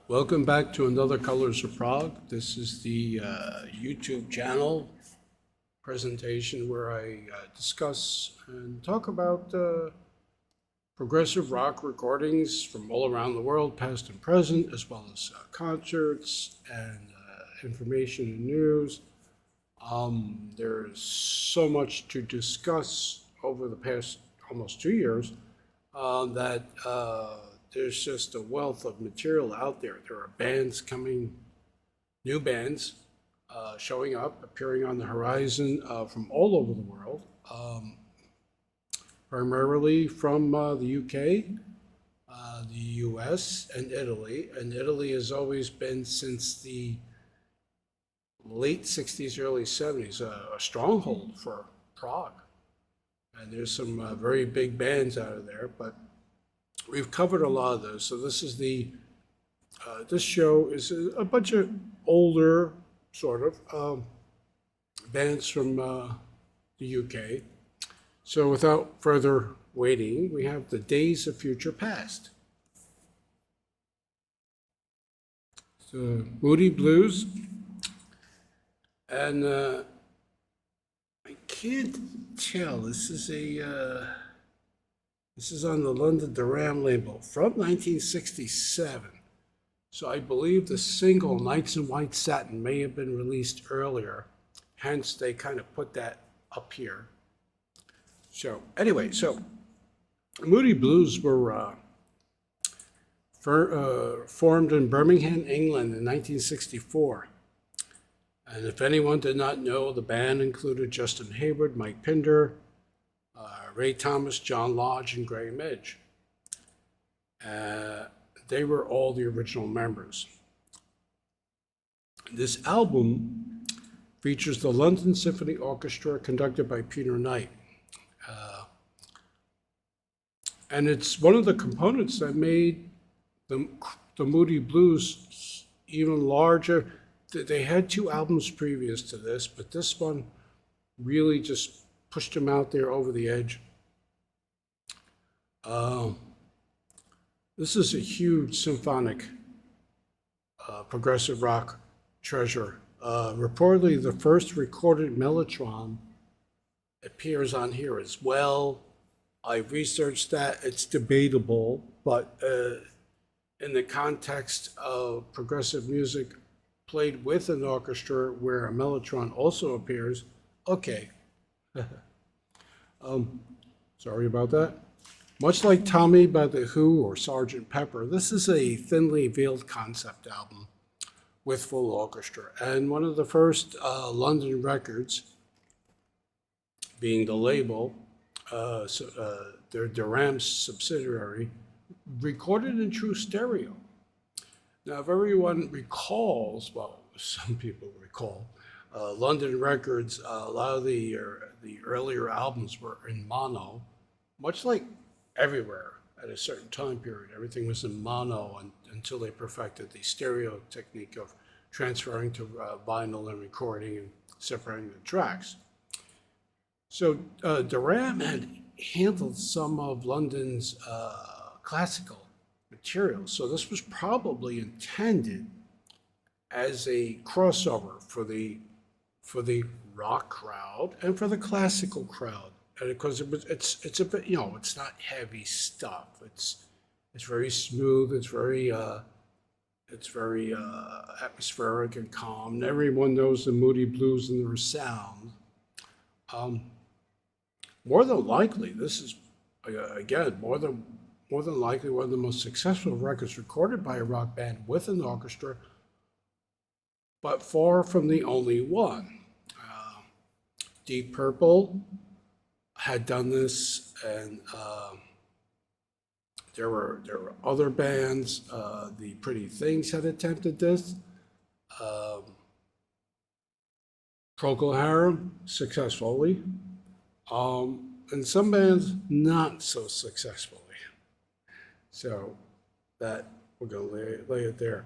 Welcome back to another Colors of Prague. This is the YouTube channel presentation where I discuss and talk about progressive rock recordings from all around the world, past and present, as well as concerts and information and news. There's so much to discuss over the past almost 2 years that there's just a wealth of material out there. There are bands coming, new bands showing up, appearing on the horizon from all over the world, primarily from the UK, the US, and Italy. And Italy has always been, since the late 60s, early 70s, a stronghold for prog. And there's some very big bands out of there, but we've covered a lot of those. So this is this show is a bunch of older, sort of, bands from the UK. So without further waiting, we have the Days of Future Past. So Moody Blues. And I can't tell. This is on the London Durham label from 1967. So I believe the single Nights in White Satin may have been released earlier. Hence, they kind of put that up here. So anyway, Moody Blues were formed in Birmingham, England in 1964. And if anyone did not know, the band included Justin Hayward, Mike Pinder, Ray Thomas, John Lodge, and Graham Edge. They were all the original members. This album features the London Symphony Orchestra conducted by Peter Knight. And it's one of the components that made the Moody Blues even larger. They had two albums previous to this, but this one really just pushed them out there over the edge. This is a huge symphonic progressive rock treasure. Reportedly, the first recorded mellotron appears on here as well. I researched that. It's debatable, but in the context of progressive music played with an orchestra where a mellotron also appears, okay. Sorry about that. Much like Tommy by The Who or Sgt. Pepper, this is a thinly veiled concept album with full orchestra. And one of the first London records, being the label, their Durham subsidiary, recorded in true stereo. Now, if everyone recalls, well, some people recall, London records, a lot of the earlier albums were in mono, much like everywhere at a certain time period. Everything was in mono until they perfected the stereo technique of transferring to vinyl and recording and separating the tracks. So Durham had handled some of London's classical material. So this was probably intended as a crossover for the rock crowd and for the classical crowd, because it's a bit, it's not heavy stuff. It's very smooth. It's very atmospheric and calm. And everyone knows the Moody Blues and their sound. More than likely, this is again more than likely one of the most successful records recorded by a rock band with an orchestra, but far from the only one. Deep Purple had done this, and there were other bands. The Pretty Things had attempted this. Procol Harum successfully, and some bands not so successfully. So that we're going to lay it there.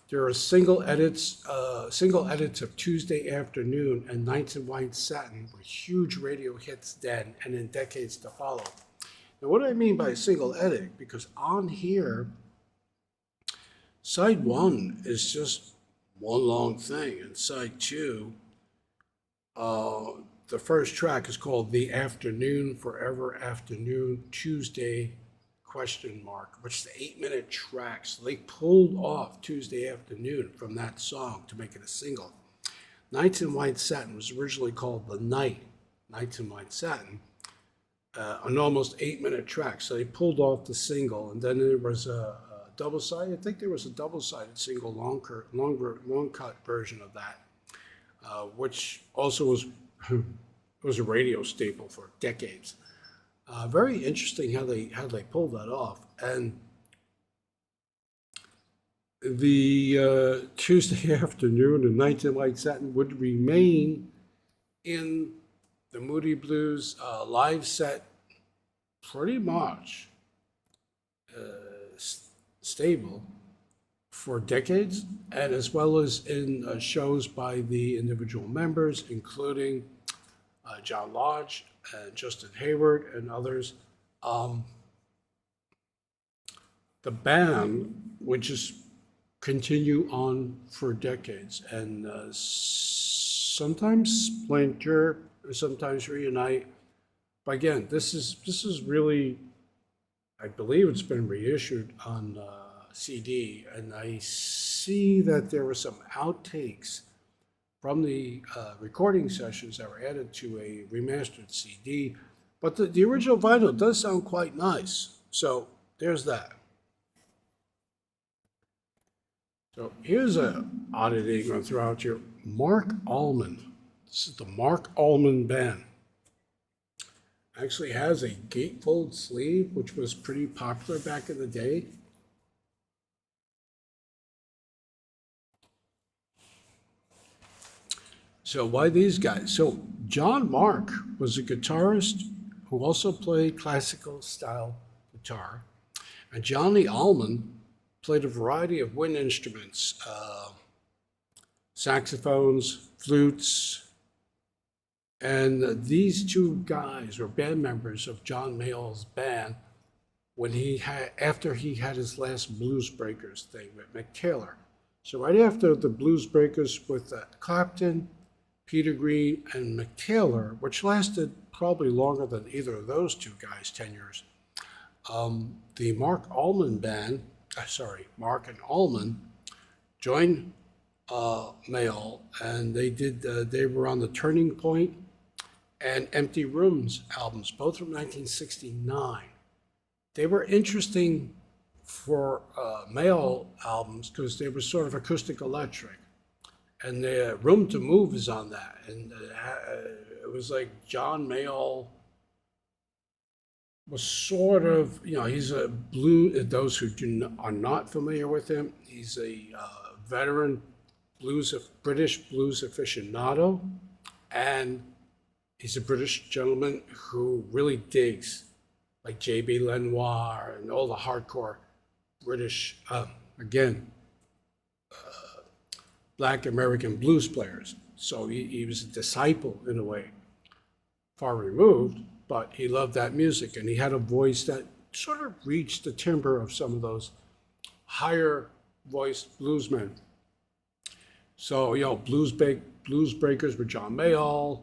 There are single edits of Tuesday Afternoon and Nights in White Satin were huge radio hits then and in decades to follow. Now, what do I mean by single edit? Because on here, Side one is just one long thing, and side two, uh, the first track is called "The Afternoon Forever Afternoon Tuesday?" question mark, which is the 8 minute track. So they pulled off Tuesday Afternoon from that song to make it a single. Nights in White Satin was originally called The Night, Nights in White Satin, an almost 8 minute track. So they pulled off the single, and then there was a double sided. I think there was a double sided single, long cut version of that, which also was a radio staple for decades. Very interesting how they pulled that off, and the Tuesday Afternoon and Nights in White Satin would remain in the Moody Blues live set pretty much stable for decades, and as well as in shows by the individual members, including John Lodge and Justin Hayward and others. The band would just continue on for decades, and sometimes splinter, sometimes reunite. But again, this is really, I believe it's been reissued on CD, and I see that there were some outtakes from the recording sessions that were added to a remastered CD. But the original vinyl does sound quite nice. So there's that. So here's an oddity I'm going to throw out here. Mark-Almond. This is the Mark-Almond band. Actually has a gatefold sleeve, which was pretty popular back in the day. So why these guys? So John Mark was a guitarist who also played classical style guitar, and Johnny Almond played a variety of wind instruments, saxophones, flutes, and these two guys were band members of John Mayall's band after he had his last Blues Breakers thing with Mick Taylor. So right after the Blues Breakers with Clapton, Peter Green, and Mick Taylor, which lasted probably longer than either of those two guys' tenures, the Mark-Almond band, Mark and Almond, joined Mayall, and they were on the Turning Point and Empty Rooms albums, both from 1969. They were interesting for Mayall albums because they were sort of acoustic electric, and the Room to Move is on that, and it was like John Mayall was sort of, he's a those who are not familiar with him, he's a veteran British blues aficionado, and he's a British gentleman who really digs like J.B. Lenoir and all the hardcore British, Black American blues players. So he was a disciple in a way, far removed, but he loved that music, and he had a voice that sort of reached the timbre of some of those higher voiced bluesmen. So, Blues Breakers with John Mayall,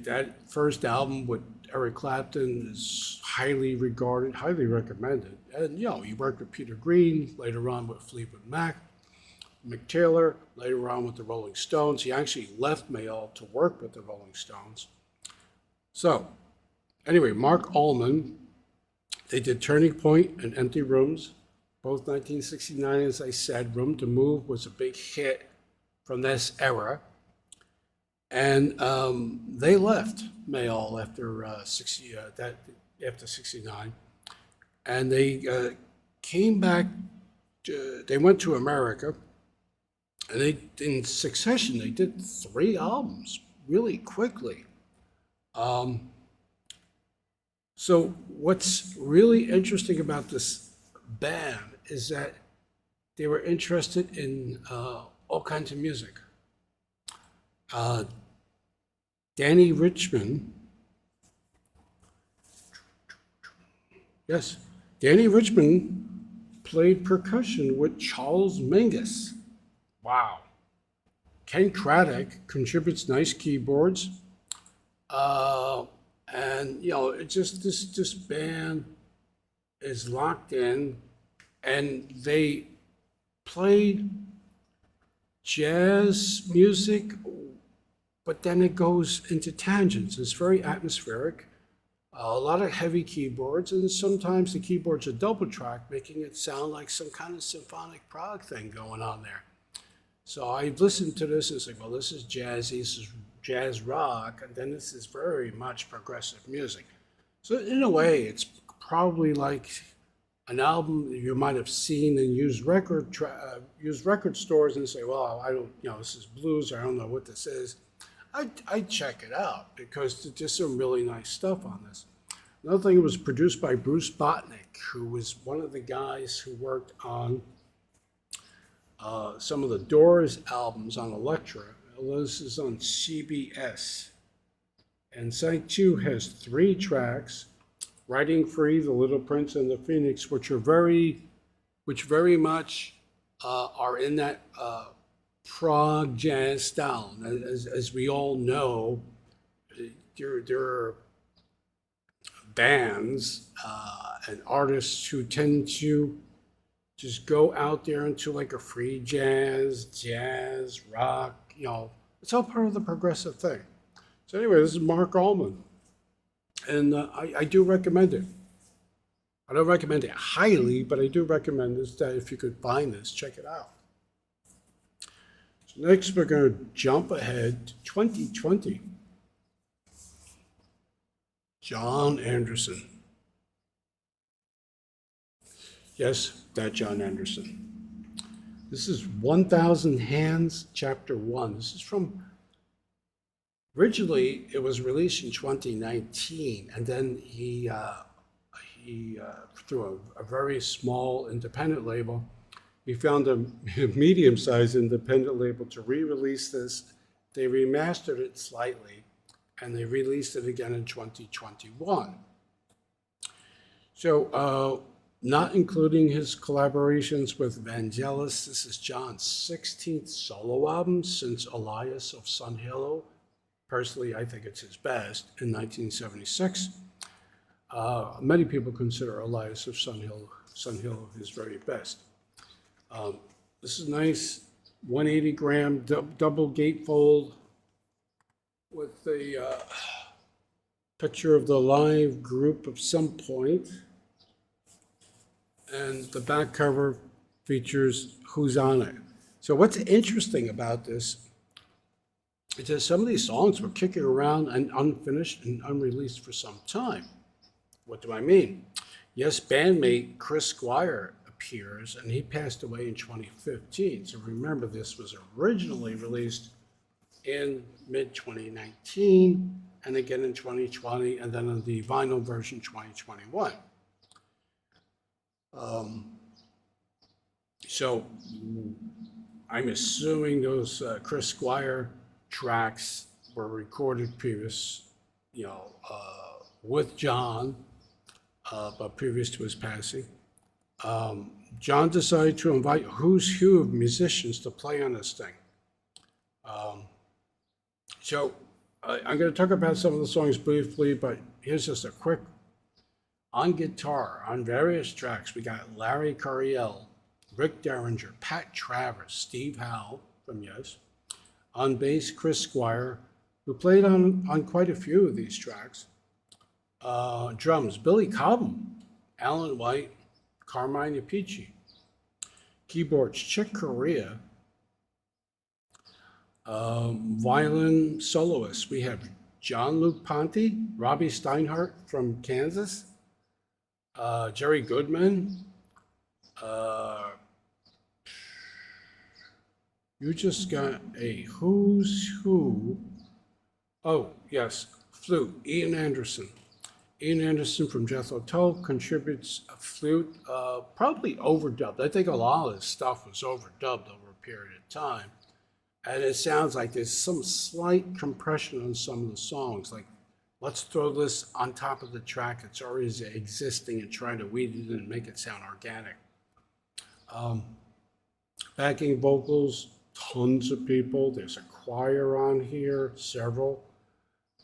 that first album with Eric Clapton is highly regarded, highly recommended. And, he worked with Peter Green, later on with Fleetwood Mac, Mick Taylor, later on with the Rolling Stones. He actually left Mayall to work with the Rolling Stones. So, anyway, Mark-Almond, they did Turning Point and Empty Rooms, both 1969, as I said. Room to Move was a big hit from this era. And they left Mayall after after 69, and they came back. They went to America, and in succession they did 3 albums really quickly. So what's really interesting about this band is that they were interested in all kinds of music. Danny Richmond played percussion with Charles Mingus. Wow. Ken Craddock contributes nice keyboards. And it just this band is locked in, and they played jazz music, but then it goes into tangents. It's very atmospheric, a lot of heavy keyboards, and sometimes the keyboards are double track, making it sound like some kind of symphonic Prog thing going on there. So I listened to this and it's like, well, this is jazzy, this is jazz rock, and then this is very much progressive music. So in a way, it's probably like an album that you might have seen in used record stores and say, well, I don't, this is blues, I don't know what this is. I'd check it out because there's some really nice stuff on this. Another thing, it was produced by Bruce Botnick, who was one of the guys who worked on some of the Doors albums on Elektra. This is on CBS. And side 2 has 3 tracks: Riding Free, The Little Prince, and The Phoenix, which very much are in that prog jazz style. As we all know, there are bands and artists who tend to just go out there into like a free jazz, rock, it's all part of the progressive thing. So anyway, this is Mark-Almond, and I do recommend it. I don't recommend it highly, but I do recommend this, that if you could find this, check it out. So next, we're going to jump ahead to 2020. John Anderson. Yes, that John Anderson. This is 1,000 Hands, Chapter 1. This is from, originally it was released in 2019, and then he through a very small independent label, he found a medium-sized independent label to re-release this. They remastered it slightly, and they released it again in 2021. So, not including his collaborations with Vangelis, this is John's 16th solo album since Elias of Sun Hilo. Personally, I think it's his best, in 1976. Many people consider Elias of Sun Hilo his very best. This is nice, 180 gram double gatefold with the picture of the live group of some point. And the back cover features who's on it. So what's interesting about this is that some of these songs were kicking around and unfinished and unreleased for some time. What do I mean? Yes, bandmate Chris Squire appears, and he passed away in 2015. So remember, this was originally released in mid-2019, and again in 2020, and then in the vinyl version 2021. So I'm assuming those Chris Squire tracks were recorded with John, but previous to his passing. John decided to invite who's who of musicians to play on this thing. So I'm going to talk about some of the songs briefly, but here's just a quick. On guitar, on various tracks, we got Larry Coryell, Rick Derringer, Pat Travers, Steve Howe from Yes. On bass, Chris Squire, who played on quite a few of these tracks. Drums, Billy Cobham, Alan White, Carmine Appici. Keyboards, Chick Corea. Violin soloists, we have John Luke Ponte, Robbie Steinhardt from Kansas, Jerry Goodman. You just got a who's who. Oh, yes, flute, Ian Anderson. Ian Anderson from Jethro Tull contributes a flute, probably overdubbed. I think a lot of this stuff was overdubbed over a period of time. And it sounds like there's some slight compression on some of the songs, like let's throw this on top of the track that's already existing and try to weed it in and make it sound organic. Backing vocals, tons of people. There's a choir on here, several.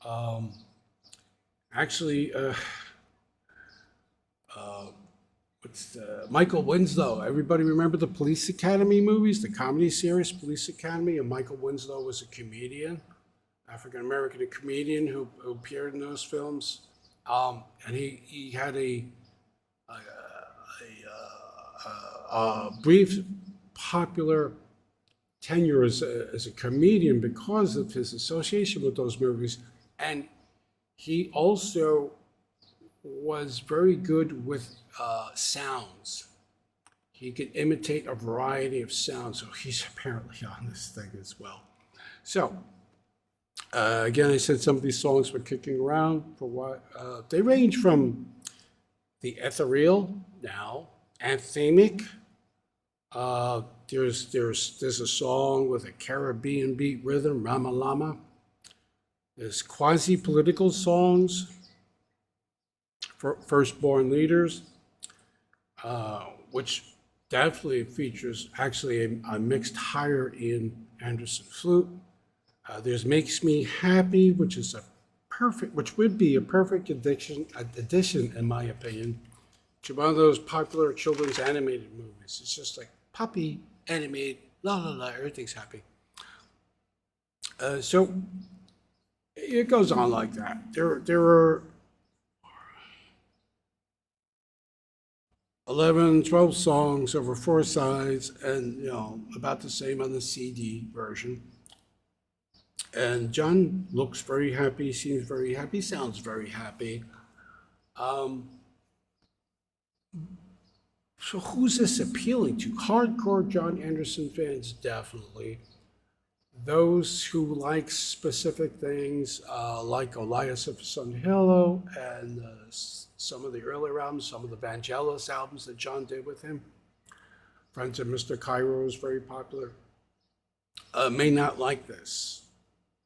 Um, Actually, Michael Winslow. Everybody remember the Police Academy movies, the comedy series Police Academy? And Michael Winslow was a comedian, African American comedian who appeared in those films. And he had a brief popular tenure as a comedian because of his association with those movies. And he also was very good with sounds. He could imitate a variety of sounds, so he's apparently on this thing as well. So, again, I said some of these songs were kicking around for what they range from the ethereal, now anthemic. There's a song with a Caribbean beat rhythm, Rama Lama. There's quasi-political songs, Firstborn Leaders, which definitely features actually a mixed higher in Anderson flute. There's Makes Me Happy, which would be a perfect addition, in my opinion, to one of those popular children's animated movies. It's just like puppy animated, la la la, everything's happy. So it goes on like that. There are 11, 12 songs over 4 sides, and about the same on the CD version. And John looks very happy, seems very happy, sounds very happy. So who's this appealing to? Hardcore John Anderson fans, definitely. Those who like specific things, like Elias of Sun Hello and some of the earlier albums, some of the Vangelis albums that John did with him. Friends of Mr. Cairo is very popular. May not like this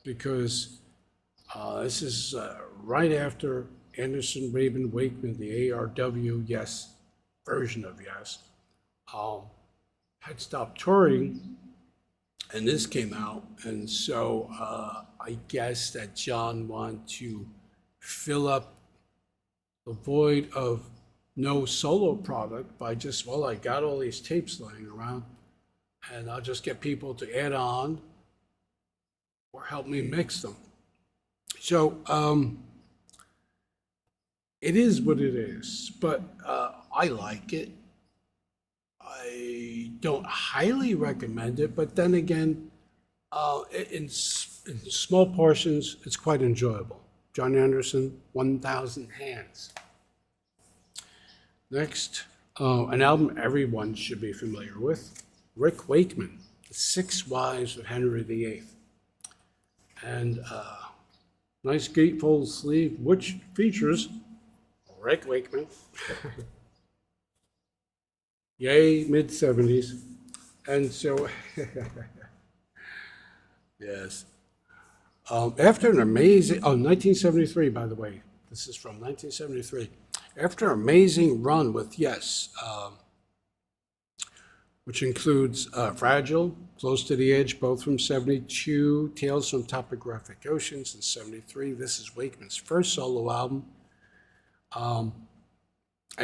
because this is right after Anderson, Rabin, Wakeman, the ARW Yes version of Yes, had stopped touring, and this came out, and so I guess that John wanted to fill up the void of no solo product by just, well, I got all these tapes laying around, and I'll just get people to add on or help me mix them. So it is what it is, but I like it. I don't highly recommend it, but then again, in small portions, it's quite enjoyable. John Anderson, 1,000 Hands. Next, an album everyone should be familiar with, Rick Wakeman, The 6 Wives of Henry VIII. And nice gatefold sleeve, which features Rick Wakeman. Yay, mid-70s. And so, yes. After an amazing, 1973, by the way. This is from 1973. After an amazing run with Yes, which includes Fragile, Close to the Edge, both from 72, Tales from Topographic Oceans in 73. This is Wakeman's first solo album. And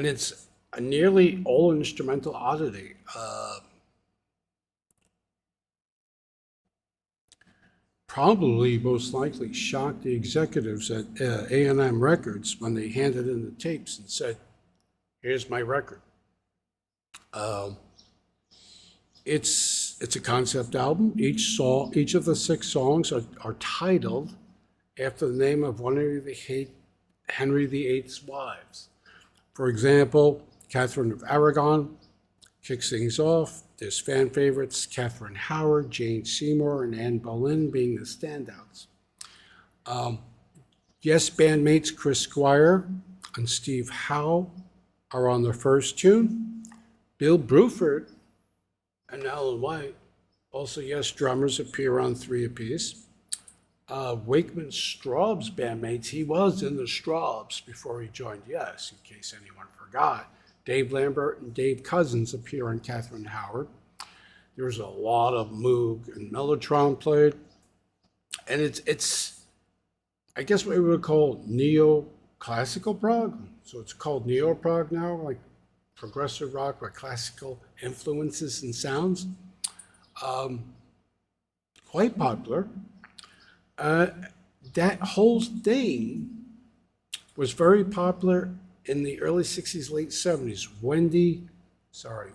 it's a nearly all-instrumental oddity. Probably most likely shocked the executives at A&M Records when they handed in the tapes and said, here's my record. It's a concept album. Each of the 6 songs are titled after the name of one of Henry VIII's wives. For example, Catherine of Aragon kicks things off. There's fan favorites, Catherine Howard, Jane Seymour, and Anne Boleyn being the standouts. Yes bandmates Chris Squire and Steve Howe are on the first tune. Bill Bruford and Alan White, also Yes drummers, appear on 3 apiece. Wakeman Straub's bandmates, he was in the Straubs before he joined Yes, in case anyone forgot. Dave Lambert and Dave Cousins appear on Catherine Howard. There's a lot of Moog and Mellotron played. And it's I guess what we would call neo-classical prog. So it's called neo-prog now, like progressive rock with classical influences and sounds. Quite popular. That whole thing was very popular in the early 60s, late 70s.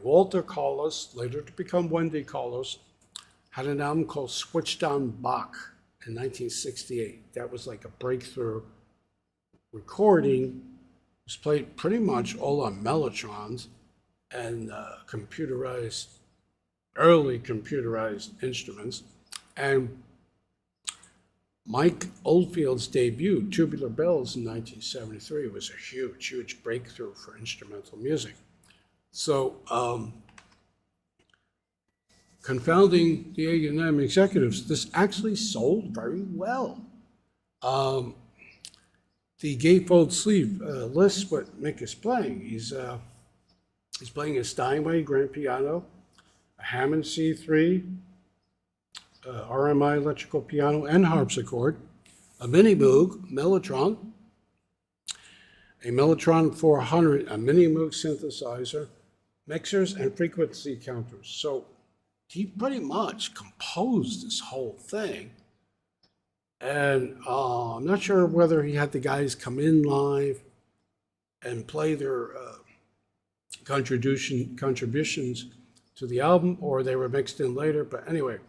Walter Carlos, later to become Wendy Carlos, had an album called Switched On Bach in 1968. That was like a breakthrough recording. It was played pretty much all on Mellotrons and early computerized instruments. And Mike Oldfield's debut, Tubular Bells, in 1973, was a huge, huge breakthrough for instrumental music. So, confounding the A&M executives, this actually sold very well. The gatefold sleeve lists what Mick is playing. He's playing a Steinway grand piano, a Hammond C3, RMI electrical piano and harpsichord, a mini Moog Mellotron, a Mellotron 400, a mini Moog synthesizer, mixers, and frequency counters. So he pretty much composed this whole thing. And I'm not sure whether he had the guys come in live and play their contributions to the album, or they were mixed in later. But anyway,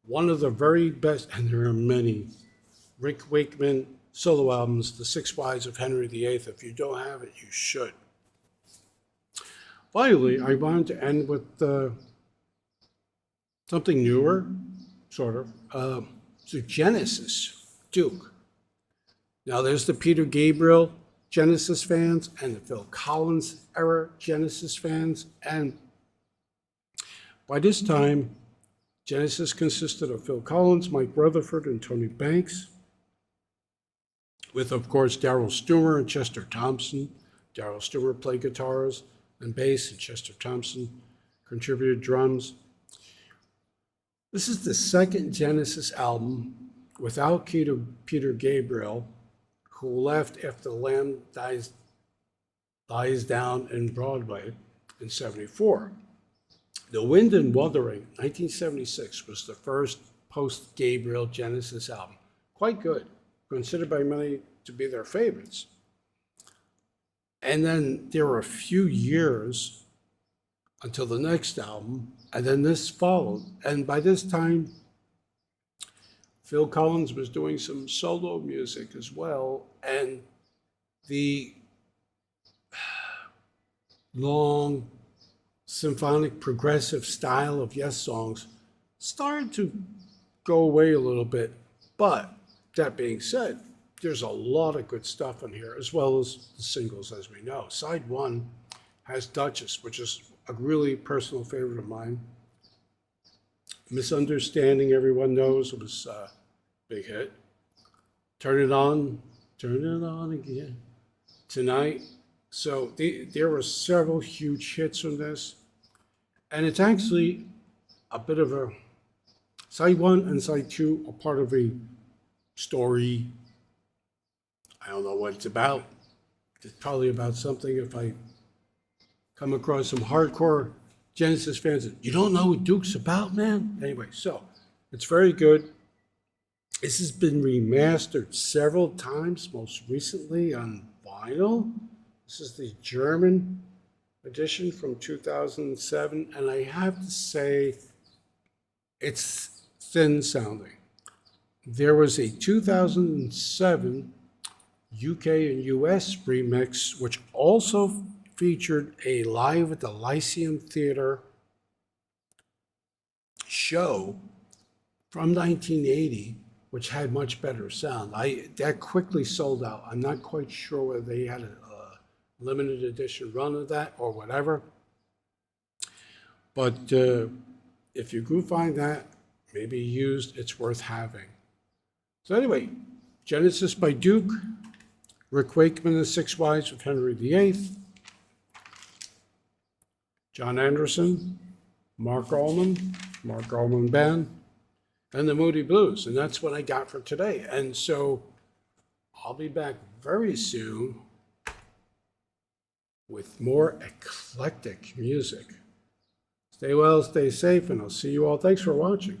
one of the very best, and there are many, Rick Wakeman solo albums, The Six Wives of Henry VIII. If you don't have it, you should. Finally, I wanted to end with something newer, sort of. So Genesis, Duke. Now there's the Peter Gabriel Genesis fans and the Phil Collins era Genesis fans. And by this time, Genesis consisted of Phil Collins, Mike Rutherford, and Tony Banks, with, of course, Darryl Stewart and Chester Thompson. Darryl Stewart played guitars and bass, and Chester Thompson contributed drums. This is the second Genesis album without Peter Gabriel, who left after The Lamb Lies Down in Broadway in '74. The Wind and Wuthering, 1976, was the first post-Gabriel Genesis album. Quite good, considered by many to be their favorites. And then there were a few years until the next album, and then this followed. And by this time, Phil Collins was doing some solo music as well, and the long symphonic progressive style of Yes songs started to go away a little bit. But that being said, there's a lot of good stuff in here, as well as the singles, as we know. Side one has Duchess, which is a really personal favorite of mine. Misunderstanding, everyone knows, was a big hit. Turn It On Again Tonight. So there were several huge hits on this. And it's actually a bit of a, side one and side two are part of a story. I don't know what it's about. It's probably about something if I come across some hardcore Genesis fans. You don't know what Duke's about, man? Anyway, so it's very good. This has been remastered several times, most recently on vinyl. This is the German edition from 2007, and I have to say it's thin sounding. There was a 2007 UK and US remix, which also featured a Live at the Lyceum Theatre show from 1980, which had much better sound. That quickly sold out. I'm not quite sure whether they had a limited edition run of that or whatever. But if you do find that, maybe used, it's worth having. So anyway, Genesis by Duke, Rick Wakeman, The Six Wives of Henry VIII, John Anderson, Mark-Almond, Mark-Almond Band, and the Moody Blues. And that's what I got for today. And so I'll be back very soon with more eclectic music. Stay well, stay safe, and I'll see you all. Thanks for watching.